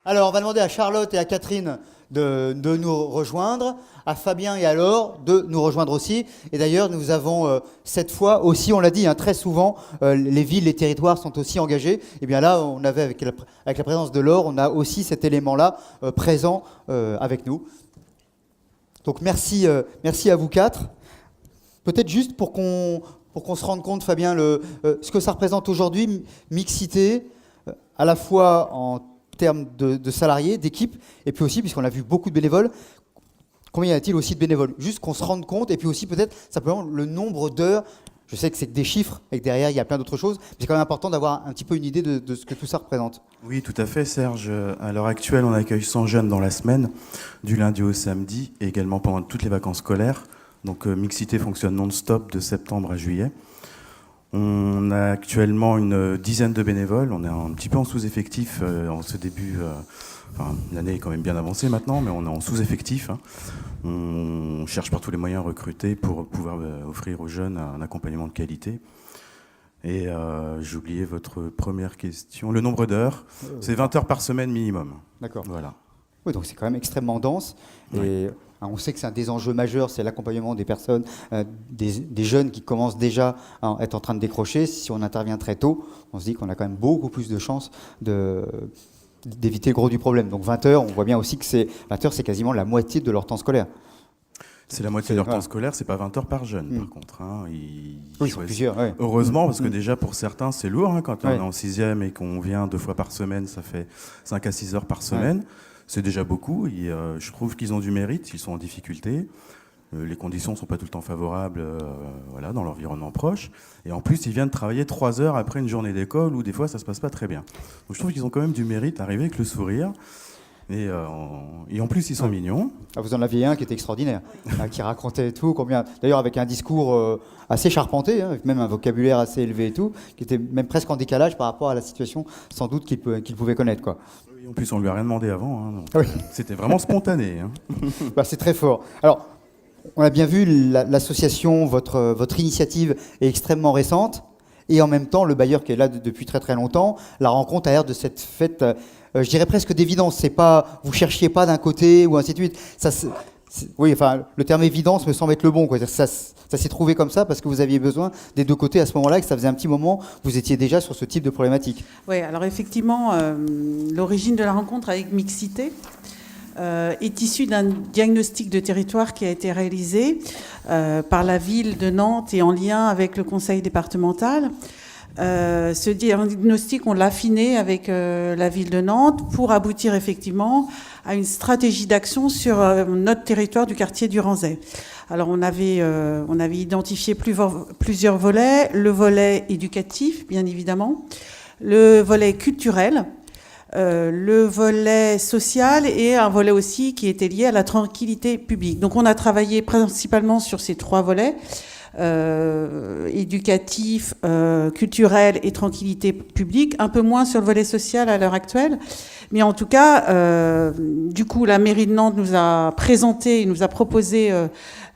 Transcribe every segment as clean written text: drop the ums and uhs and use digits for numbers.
Alors, on va demander à Charlotte et à Catherine de nous rejoindre, à Fabien et à Laure de nous rejoindre aussi. Et d'ailleurs, nous avons cette fois aussi, on l'a dit, très souvent, les villes, les territoires sont aussi engagés. Et bien là, on avait avec la présence de Laure, on a aussi cet élément-là présent avec nous. Donc merci à vous quatre. Peut-être juste pour qu'on se rende compte, Fabien, ce que ça représente aujourd'hui, mixité, à la fois en termes de salariés, d'équipes, et puis aussi, puisqu'on a vu beaucoup de bénévoles, combien y a-t-il aussi de bénévoles? Juste qu'on se rende compte, et puis aussi peut-être simplement le nombre d'heures. Je sais que c'est que des chiffres, et que derrière, il y a plein d'autres choses, mais c'est quand même important d'avoir un petit peu une idée de ce que tout ça représente. Oui, tout à fait, Serge. À l'heure actuelle, on accueille 100 jeunes dans la semaine, du lundi au samedi, et également pendant toutes les vacances scolaires. Donc Mixité fonctionne non-stop de septembre à juillet. On a actuellement une dizaine de bénévoles. On est un petit peu en sous-effectif en ce début. L'année est quand même bien avancée maintenant, mais on est en sous-effectif. On cherche par tous les moyens à recruter pour pouvoir offrir aux jeunes un accompagnement de qualité. Et j'ai oublié votre première question. Le nombre d'heures, c'est 20 heures par semaine minimum. D'accord. Voilà. Oui, donc c'est quand même extrêmement dense. Oui. Et on sait que c'est un des enjeux majeurs, c'est l'accompagnement des personnes, des jeunes qui commencent déjà à être en train de décrocher. Si on intervient très tôt, on se dit qu'on a quand même beaucoup plus de chances d'éviter le gros du problème. Donc 20 heures, on voit bien aussi que 20 heures, c'est quasiment la moitié de leur temps scolaire. C'est la moitié de leur temps scolaire, c'est pas 20 heures par jeune, par contre. Oui, ils sont plusieurs. Ouais. Heureusement, parce que déjà pour certains, c'est lourd. Quand on est en 6e et qu'on vient 2 fois par semaine, ça fait 5 à 6 heures par semaine. Ouais. C'est déjà beaucoup. Et, je trouve qu'ils ont du mérite, ils sont en difficulté. Les conditions ne sont pas tout le temps favorables dans l'environnement proche. Et en plus, ils viennent travailler 3 heures après une journée d'école où des fois, ça ne se passe pas très bien. Donc je trouve qu'ils ont quand même du mérite, arriver avec le sourire. Et en plus, ils sont mignons. Ah, vous en aviez un qui était extraordinaire, qui racontait tout, d'ailleurs avec un discours assez charpenté, avec même un vocabulaire assez élevé et tout, qui était même presque en décalage par rapport à la situation sans doute qu'il pouvait connaître, quoi. Oui, en plus, on lui a rien demandé avant, donc oui. C'était vraiment spontané. C'est très fort. Alors, on a bien vu, l'association, votre initiative est extrêmement récente, et en même temps, le bailleur qui est là depuis très très longtemps, la rencontre a l'air de cette fête... je dirais presque d'évidence, c'est pas, vous cherchiez pas d'un côté ou ainsi de suite. Le terme évidence me semble être le bon, quoi. Ça s'est trouvé comme ça parce que vous aviez besoin des deux côtés à ce moment-là et que ça faisait un petit moment, vous étiez déjà sur ce type de problématique. Oui, alors effectivement, l'origine de la rencontre avec Mixité est issue d'un diagnostic de territoire qui a été réalisé par la ville de Nantes et en lien avec le conseil départemental. Ce diagnostic, on l'a affiné avec la ville de Nantes pour aboutir effectivement à une stratégie d'action sur notre territoire du quartier du Ranzay. Alors on avait identifié plusieurs volets, le volet éducatif bien évidemment, le volet culturel, le volet social et un volet aussi qui était lié à la tranquillité publique. Donc on a travaillé principalement sur ces 3 volets. Éducatif, culturel et tranquillité publique, un peu moins sur le volet social à l'heure actuelle. Mais en tout cas, du coup, la mairie de Nantes nous a présenté, nous a proposé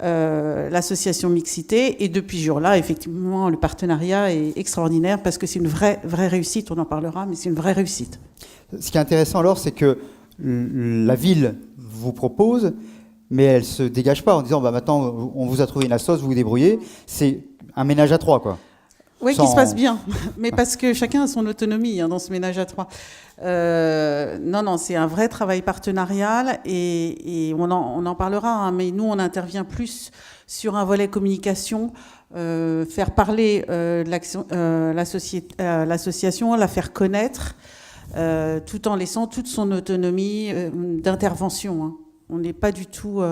l'association Mixité. Et depuis ce jour-là, effectivement, le partenariat est extraordinaire parce que c'est une vraie réussite. On en parlera, mais c'est une vraie réussite. Ce qui est intéressant alors, c'est que la ville vous propose, mais elle ne se dégage pas en disant maintenant on vous a trouvé une assoce, vous vous débrouillez. C'est un ménage à 3, quoi. Oui, qui se passe bien, mais parce que chacun a son autonomie dans ce ménage à 3. Non, c'est un vrai travail partenarial et on en parlera, mais nous on intervient plus sur un volet communication, faire parler l'association, la faire connaître, tout en laissant toute son autonomie d'intervention. On n'est pas du tout...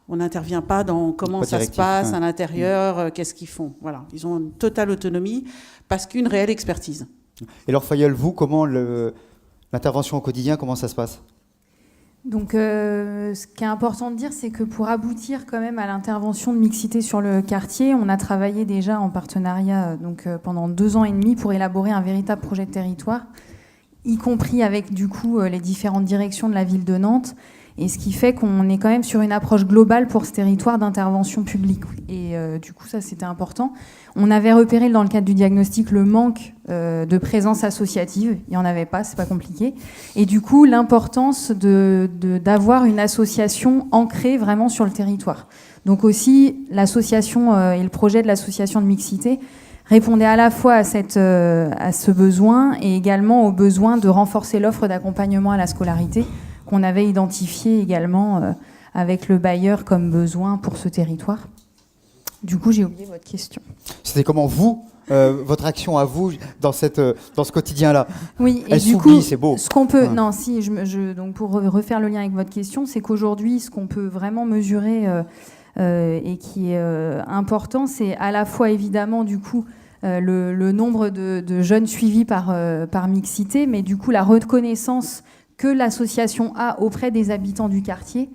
on n'intervient pas dans comment ça se passe à l'intérieur, qu'est-ce qu'ils font. Voilà, ils ont une totale autonomie parce qu'une réelle expertise. Et Laure Fayolle, vous, comment l'intervention au quotidien, comment ça se passe ? Donc, ce qui est important de dire, c'est que pour aboutir quand même à l'intervention de mixité sur le quartier, on a travaillé déjà en partenariat pendant 2 ans et demi pour élaborer un véritable projet de territoire, y compris avec du coup les différentes directions de la ville de Nantes. Et ce qui fait qu'on est quand même sur une approche globale pour ce territoire d'intervention publique. Et du coup, ça, c'était important. On avait repéré dans le cadre du diagnostic le manque de présence associative. Il n'y en avait pas, c'est pas compliqué. Et du coup, l'importance d'avoir une association ancrée vraiment sur le territoire. Donc aussi, l'association et le projet de l'association de mixité répondait à la fois à ce besoin et également au besoin de renforcer l'offre d'accompagnement à la scolarité qu'on avait identifié également avec le bailleur comme besoin pour ce territoire. Du coup, j'ai oublié votre question. C'était comment vous, votre action à vous dans ce quotidien-là? Oui, et Elle du s'oublie, coup, c'est beau. ce qu'on peut, Ouais. non, si, donc pour refaire le lien avec votre question, c'est qu'aujourd'hui, ce qu'on peut vraiment mesurer et qui est important, c'est à la fois évidemment du coup le nombre de jeunes suivis par mixité, mais du coup la reconnaissance que l'association a auprès des habitants du quartier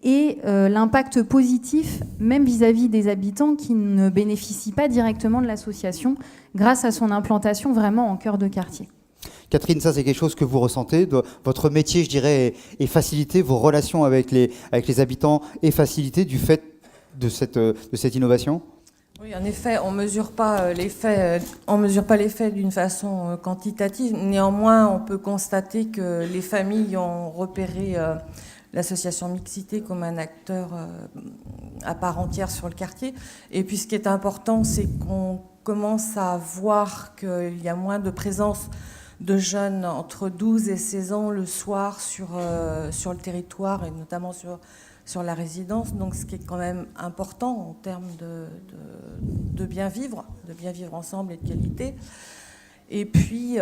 et l'impact positif, même vis-à-vis des habitants qui ne bénéficient pas directement de l'association grâce à son implantation vraiment en cœur de quartier. Catherine, ça c'est quelque chose que vous ressentez. Votre métier, je dirais, est facilité, vos relations avec les habitants est facilité du fait de cette innovation? Oui, en effet, on mesure pas l'effet d'une façon quantitative. Néanmoins, on peut constater que les familles ont repéré l'association mixité comme un acteur à part entière sur le quartier. Et puis, ce qui est important, c'est qu'on commence à voir qu'il y a moins de présence de jeunes entre 12 et 16 ans le soir sur le territoire et notamment sur la résidence, donc ce qui est quand même important en termes de bien vivre ensemble et de qualité. Et puis,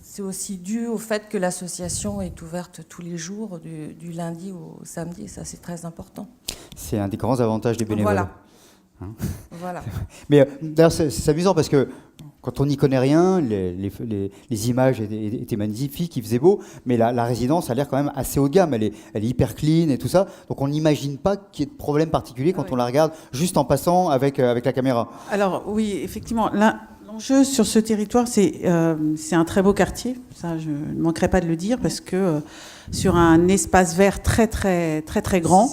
c'est aussi dû au fait que l'association est ouverte tous les jours, du lundi au samedi, et ça c'est très important. C'est un des grands avantages des bénévoles. Voilà. Hein? Voilà. Mais d'ailleurs, c'est amusant parce que quand on n'y connaît rien, les images étaient magnifiques, il faisait beau, mais la résidence a l'air quand même assez haut de gamme. Elle est hyper clean et tout ça. Donc on n'imagine pas qu'il y ait de problème particulier quand on la regarde juste en passant avec la caméra. Alors oui, effectivement, l'enjeu sur ce territoire, c'est un très beau quartier. Ça, je ne manquerai pas de le dire parce que sur un espace vert très très très très grand,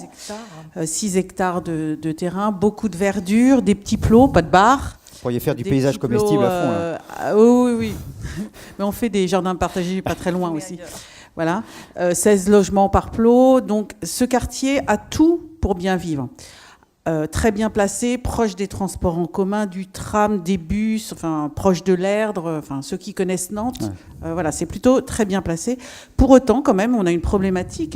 6 hectares de terrain, beaucoup de verdure, des petits plots, pas de bar. Vous pourriez faire du paysage comestible à fond. Là. Oui. Mais on fait des jardins partagés pas très loin aussi. Voilà. 16 logements par plot. Donc ce quartier a tout pour bien vivre. Très bien placé, proche des transports en commun, du tram, des bus, enfin proche de l'Erdre, enfin ceux qui connaissent Nantes, voilà, c'est plutôt très bien placé. Pour autant, quand même, on a une problématique.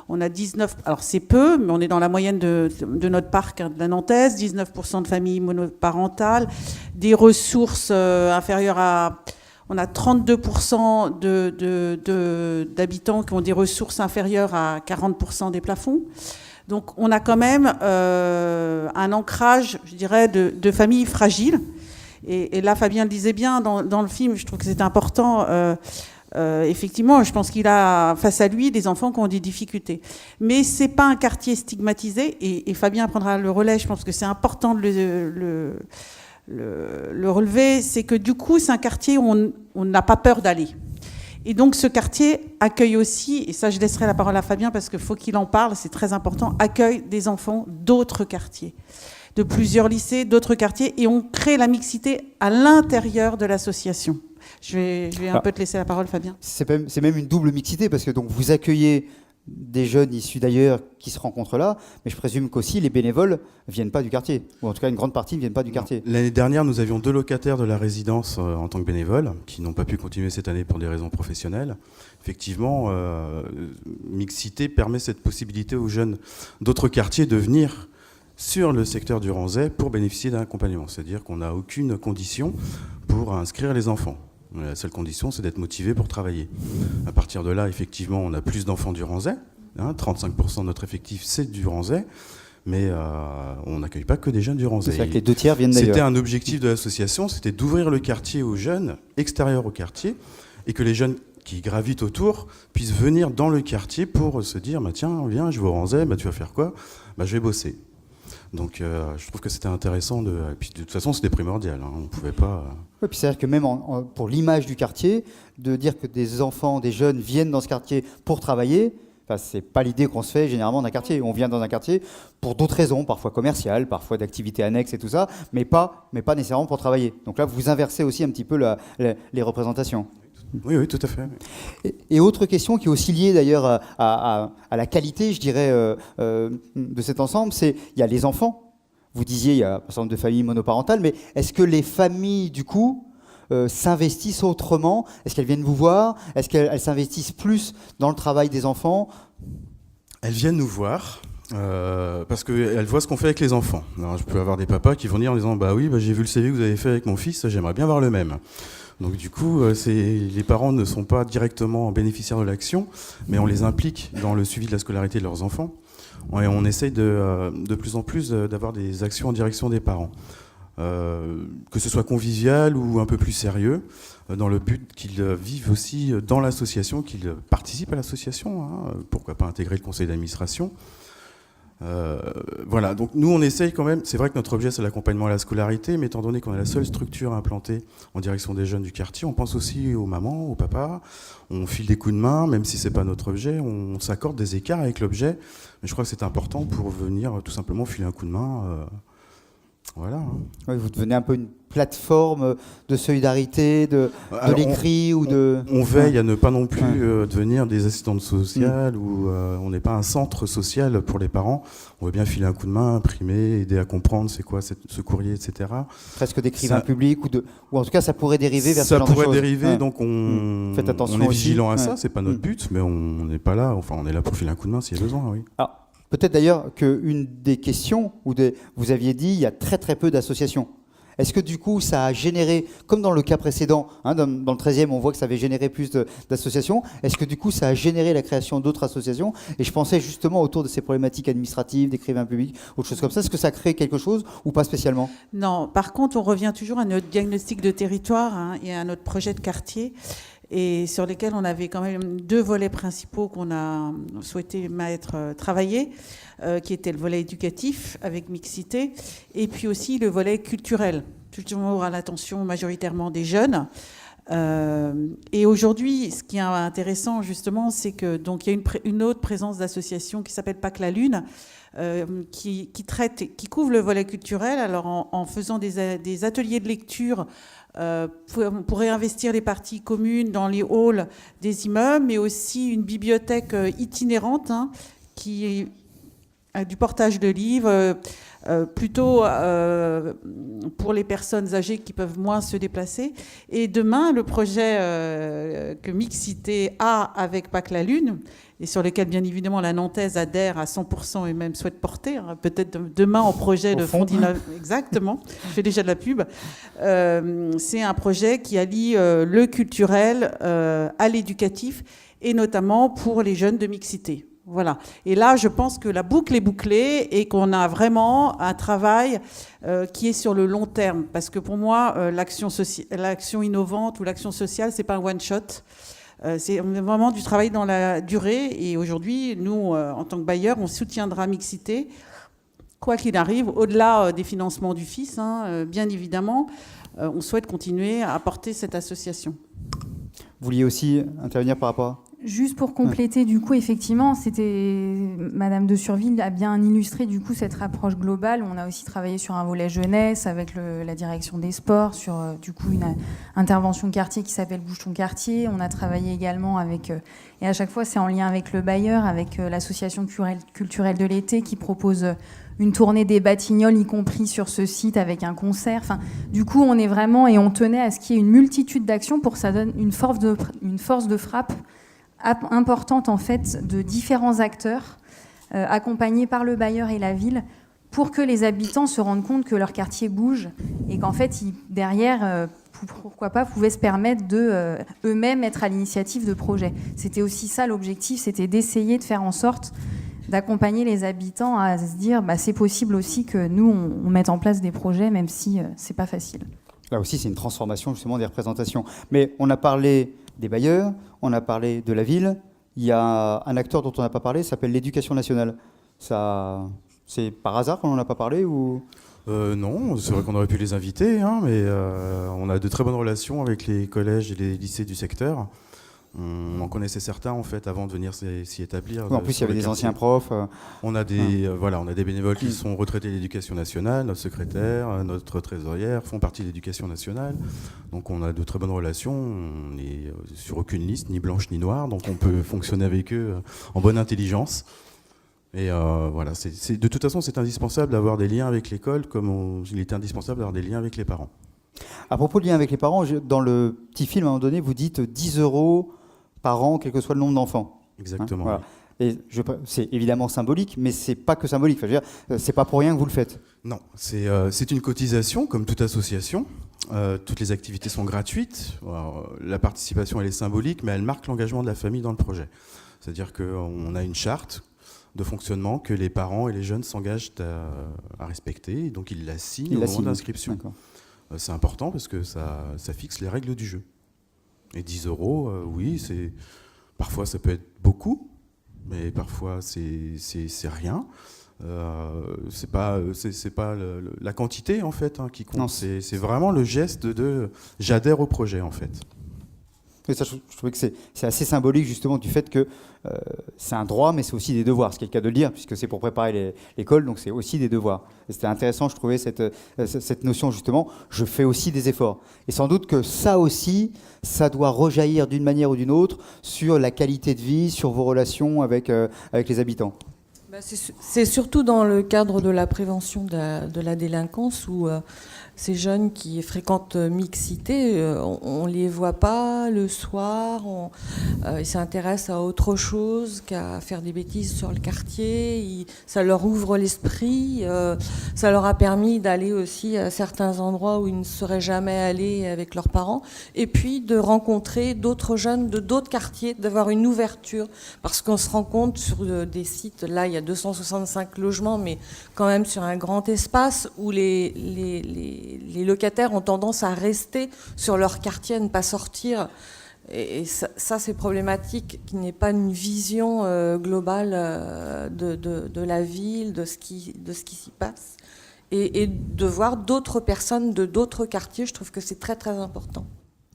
On a 19, alors c'est peu, mais on est dans la moyenne de notre parc de la Nantaise, 19% de familles monoparentales, des ressources inférieures à... On a 32% d'habitants qui ont des ressources inférieures à 40% des plafonds. Donc on a quand même un ancrage, je dirais, de familles fragiles. Et là, Fabien le disait bien dans le film, je trouve que c'est important. Effectivement, je pense qu'il a face à lui des enfants qui ont des difficultés. Mais ce n'est pas un quartier stigmatisé. Et Fabien prendra le relais, je pense que c'est important de le relever. C'est que du coup, c'est un quartier où on n'a pas peur d'aller. Et donc ce quartier accueille aussi, et ça je laisserai la parole à Fabien parce qu'il faut qu'il en parle, c'est très important, accueille des enfants d'autres quartiers, de plusieurs lycées, d'autres quartiers, et on crée la mixité à l'intérieur de l'association. Je vais un peu te laisser la parole, Fabien. C'est même une double mixité parce que donc, vous accueillez des jeunes issus d'ailleurs qui se rencontrent là, mais je présume qu'aussi les bénévoles ne viennent pas du quartier, ou en tout cas une grande partie ne viennent pas du quartier. L'année dernière, nous avions 2 locataires de la résidence en tant que bénévoles, qui n'ont pas pu continuer cette année pour des raisons professionnelles. Effectivement, Mixité permet cette possibilité aux jeunes d'autres quartiers de venir sur le secteur du Ranzay pour bénéficier d'un accompagnement. C'est-à-dire qu'on n'a aucune condition pour inscrire les enfants. La seule condition, c'est d'être motivé pour travailler. À partir de là, effectivement, on a plus d'enfants du Ranzay. 35% de notre effectif, c'est du Ranzay. Mais on n'accueille pas que des jeunes du Ranzay. C'est-à-dire que les 2 tiers viennent d'ailleurs. C'était un objectif de l'association, c'était d'ouvrir le quartier aux jeunes, extérieurs au quartier, et que les jeunes qui gravitent autour puissent venir dans le quartier pour se dire tiens, viens, je vais au Ranzay, tu vas faire quoi ? Je vais bosser. Donc je trouve que c'était intéressant. Et puis de toute façon, c'était primordial. On ne pouvait pas... Oui, puis c'est-à-dire que même pour l'image du quartier, de dire que des enfants, des jeunes viennent dans ce quartier pour travailler, Enfin, c'est pas l'idée qu'on se fait généralement d'un quartier. On vient dans un quartier pour d'autres raisons, parfois commerciales, parfois d'activités annexes et tout ça, mais pas nécessairement pour travailler. Donc là, vous inversez aussi un petit peu les représentations. Oui, oui, tout à fait. Et autre question qui est aussi liée d'ailleurs à la qualité, je dirais, de cet ensemble, c'est il y a les enfants. Vous disiez il y a un certain nombre de familles monoparentales, mais est-ce que les familles, du coup, s'investissent autrement? Est-ce qu'elles viennent vous voir? Est-ce qu'elles s'investissent plus dans le travail des enfants? Elles viennent nous voir parce qu'elles voient ce qu'on fait avec les enfants. Alors, je peux avoir des papas qui vont dire en disant bah oui, j'ai vu le CV que vous avez fait avec mon fils, j'aimerais bien voir le même. Donc du coup, les parents ne sont pas directement bénéficiaires de l'action, mais on les implique dans le suivi de la scolarité de leurs enfants. Et on essaye de plus en plus d'avoir des actions en direction des parents. Que ce soit convivial ou un peu plus sérieux, dans le but qu'ils vivent aussi dans l'association, qu'ils participent à l'association, hein, pourquoi pas intégrer le conseil d'administration. Voilà, donc nous on essaye quand même, c'est vrai que notre objet c'est l'accompagnement à la scolarité, mais étant donné qu'on est la seule structure implantée en direction des jeunes du quartier, on pense aussi aux mamans, aux papas, on file des coups de main, même si c'est pas notre objet, on s'accorde des écarts avec l'objet, mais je crois que c'est important pour venir tout simplement filer un coup de main. Voilà. Hein. Oui, vous devenez un peu une plateforme de solidarité, de l'écrit ou de... On veille à ne pas non plus devenir des assistantes sociales ou on n'est pas un centre social pour les parents. On veut bien filer un coup de main, imprimer, aider à comprendre c'est quoi ce courrier, etc. Presque d'écrivain public ou en tout cas ça pourrait dériver vers ce genre de choses. Ça pourrait dériver, donc Faites attention on est aussi. vigilant à ça, c'est pas notre but, mais on n'est pas là, enfin on est là pour filer un coup de main s'il y a besoin, oui. Alors, peut-être d'ailleurs qu'une des questions, vous aviez dit, il y a très très peu d'associations. Est-ce que du coup, ça a généré, comme dans le cas précédent, hein, dans le 13e, on voit que ça avait généré plus d'associations, est-ce que du coup, ça a généré la création d'autres associations? Et je pensais justement autour de ces problématiques administratives, d'écrivains publics, autre chose comme ça, est-ce que ça a créé quelque chose ou pas spécialement? Non, par contre, on revient toujours à notre diagnostic de territoire hein, et à notre projet de quartier, et sur lesquels on avait quand même deux volets principaux qu'on a souhaité travailler, qui étaient le volet éducatif avec mixité, et puis aussi le volet culturel, toujours à l'attention majoritairement des jeunes. Et aujourd'hui, ce qui est intéressant justement, c'est que donc il y a une autre présence d'associations qui s'appelle Pâques la Lune, qui couvre le volet culturel, alors en faisant des ateliers de lecture. Pour réinvestir les parties communes dans les halls des immeubles, mais aussi une bibliothèque itinérante hein, qui a du portage de livres, plutôt pour les personnes âgées qui peuvent moins se déplacer. Et demain, le projet que Mixité a avec Pâques la Lune, et sur lequel, bien évidemment, la Nantaise adhère à 100% et même souhaite porter, hein, peut-être demain en projet de fonds d'innovation. Exactement, je fais déjà de la pub. C'est un projet qui allie le culturel à l'éducatif, et notamment pour les jeunes de mixité. Voilà. Et là, je pense que la boucle est bouclée et qu'on a vraiment un travail qui est sur le long terme. Parce que pour moi, l'action innovante ou l'action sociale, c'est pas un one-shot. C'est vraiment du travail dans la durée. Et aujourd'hui, nous, en tant que bailleurs, on soutiendra Mixité, quoi qu'il arrive, au-delà des financements du FIS, hein, bien évidemment. On souhaite continuer à apporter cette association. Vous vouliez aussi intervenir par rapport à... Juste pour compléter, du coup, effectivement, Madame de Surville a bien illustré du coup cette approche globale. On a aussi travaillé sur un volet jeunesse avec la direction des sports, sur du coup une intervention quartier qui s'appelle Bouge ton quartier. On a travaillé également avec, et à chaque fois c'est en lien avec le bailleur, avec l'association culturelle de l'été qui propose une tournée des Batignolles, y compris sur ce site avec un concert. Enfin, du coup, on est vraiment, et on tenait à ce qu'il y ait une multitude d'actions pour que ça donne une force de frappe importante en fait de différents acteurs accompagnés par le bailleur et la ville pour que les habitants se rendent compte que leur quartier bouge et qu'en fait derrière pourquoi pas pouvaient se permettre de eux-mêmes être à l'initiative de projets. C'était aussi ça l'objectif, c'était d'essayer de faire en sorte d'accompagner les habitants à se dire c'est possible aussi que nous on mette en place des projets même si c'est pas facile. Là aussi c'est une transformation justement des représentations. Mais on a parlé des bailleurs, on a parlé de la ville, il y a un acteur dont on n'a pas parlé, ça s'appelle l'Éducation nationale. Ça, c'est par hasard qu'on n'en a pas parlé ou... Non, c'est vrai qu'on aurait pu les inviter, hein, mais on a de très bonnes relations avec les collèges et les lycées du secteur. On en connaissait certains en fait avant de venir s'y établir. En plus, il y avait des anciens profs. On a des bénévoles qui sont retraités de l'Éducation nationale, notre secrétaire, notre trésorière font partie de l'Éducation nationale. Donc on a de très bonnes relations. On n'est sur aucune liste, ni blanche ni noire, donc on peut fonctionner avec eux en bonne intelligence. Et voilà, de toute façon, c'est indispensable d'avoir des liens avec l'école, comme il est indispensable d'avoir des liens avec les parents. À propos de lien avec les parents, dans le petit film, à un moment donné, vous dites 10 € par an, quel que soit le nombre d'enfants. Exactement. Voilà. Et c'est évidemment symbolique, mais c'est pas que symbolique. Enfin, je veux dire, c'est pas pour rien que vous le faites. Non, c'est une cotisation, comme toute association. Toutes les activités sont gratuites. Alors, la participation, elle est symbolique, mais elle marque l'engagement de la famille dans le projet. C'est-à-dire qu'on a une charte de fonctionnement que les parents et les jeunes s'engagent à respecter. Et donc, ils la signent au moment d'inscription. C'est important parce que ça fixe les règles du jeu. Et 10 €, oui, parfois ça peut être beaucoup, mais parfois c'est rien. C'est pas la quantité en fait qui compte. C'est vraiment le geste de j'adhère au projet en fait. Et ça, je trouvais que c'est assez symbolique justement du fait que c'est un droit, mais c'est aussi des devoirs, ce qui est le cas de le dire, puisque c'est pour préparer l'école, donc c'est aussi des devoirs. Et c'était intéressant, je trouvais, cette notion justement, je fais aussi des efforts. Et sans doute que ça aussi, ça doit rejaillir d'une manière ou d'une autre sur la qualité de vie, sur vos relations avec les habitants. C'est surtout dans le cadre de la prévention de la délinquance où ces jeunes qui fréquentent mixité, on ne les voit pas le soir, ils s'intéressent à autre chose qu'à faire des bêtises sur le quartier, ça leur ouvre l'esprit, ça leur a permis d'aller aussi à certains endroits où ils ne seraient jamais allés avec leurs parents, et puis de rencontrer d'autres jeunes de d'autres quartiers, d'avoir une ouverture, parce qu'on se rend compte sur des sites, là il y a 265 logements, mais quand même sur un grand espace où les locataires ont tendance à rester sur leur quartier, à ne pas sortir. Et ça c'est problématique, qu'il n'y ait pas une vision globale de la ville, de ce qui s'y passe. Et de voir d'autres personnes de d'autres quartiers, je trouve que c'est très très important.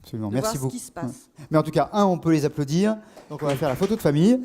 Absolument, de merci voir beaucoup. Ce qui se passe. Mais en tout cas, on peut les applaudir. Donc on va faire la photo de famille.